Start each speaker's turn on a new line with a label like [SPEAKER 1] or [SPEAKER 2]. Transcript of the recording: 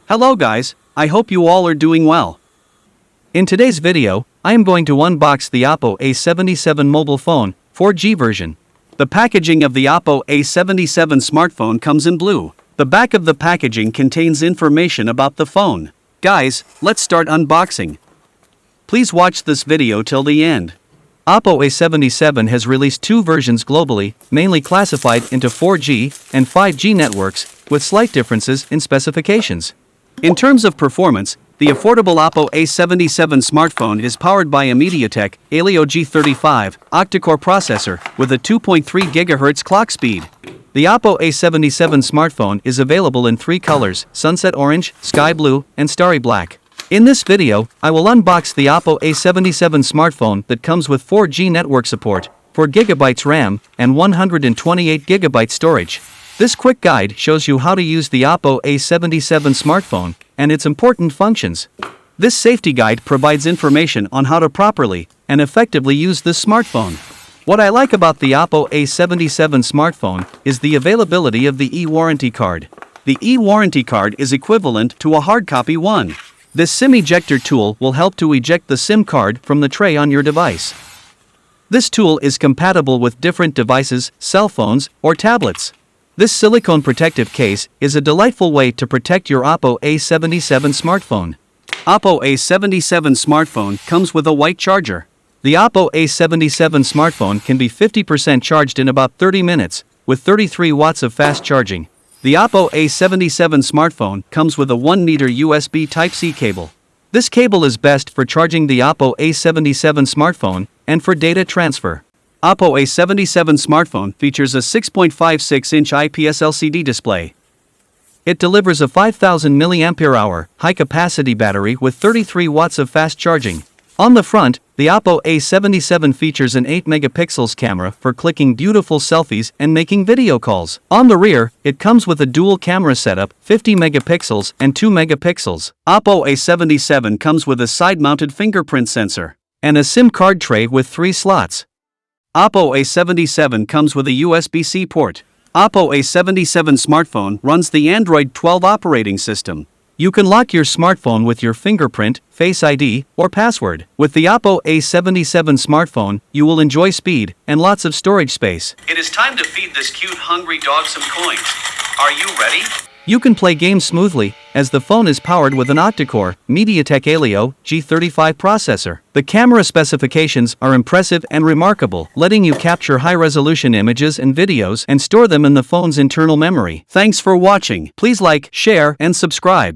[SPEAKER 1] Hello guys, I hope you all are doing well. In today's video, I am going to unbox the Oppo A77 mobile phone, 4G version. The packaging of the Oppo A77 smartphone comes in blue. The back of the packaging contains information about the phone. Guys, let's start unboxing. Please watch this video till the end. Oppo A77 has released two versions globally, mainly classified into 4G and 5G networks, with slight differences in specifications. In terms of performance, the affordable Oppo A77 smartphone is powered by a MediaTek Helio G35 octa-core processor with a 2.3 GHz clock speed. The Oppo A77 smartphone is available in three colors: sunset orange, sky blue, and starry black. In this video, I will unbox the Oppo A77 smartphone that comes with 4G network support, 4GB RAM, and 128GB storage. This quick guide shows you how to use the Oppo A77 smartphone and its important functions. This safety guide provides information on how to properly and effectively use this smartphone. What I like about the Oppo A77 smartphone is the availability of the e-warranty card. The e-warranty card is equivalent to a hard copy one. This SIM ejector tool will help to eject the SIM card from the tray on your device. This tool is compatible with different devices, cell phones, or tablets. This silicone protective case is a delightful way to protect your Oppo A77 smartphone. Oppo A77 smartphone comes with a white charger. The Oppo A77 smartphone can be 50% charged in about 30 minutes, with 33 watts of fast charging. The Oppo A77 smartphone comes with a 1-meter USB Type-C cable. This cable is best for charging the Oppo A77 smartphone and for data transfer. Oppo A77 smartphone features a 6.56-inch IPS LCD display. It delivers a 5000 mAh high-capacity battery with 33 watts of fast charging. On the front, the Oppo A77 features an 8-megapixels camera for clicking beautiful selfies and making video calls. On the rear, it comes with a dual camera setup, 50 megapixels and 2 megapixels. Oppo A77 comes with a side-mounted fingerprint sensor and a SIM card tray with 3 slots. Oppo A77 comes with a USB-C port. Oppo A77 smartphone runs the Android 12 operating system. You can lock your smartphone with your fingerprint, Face ID, or password. With the Oppo A77 smartphone, you will enjoy speed and lots of storage space. It is time to feed this cute hungry dog some coins. Are you ready? You can play games smoothly, as the phone is powered with an octa-core MediaTek Helio G35 processor. The camera specifications are impressive and remarkable, letting you capture high-resolution images and videos and store them in the phone's internal memory. Thanks for watching. Please like, share, and subscribe.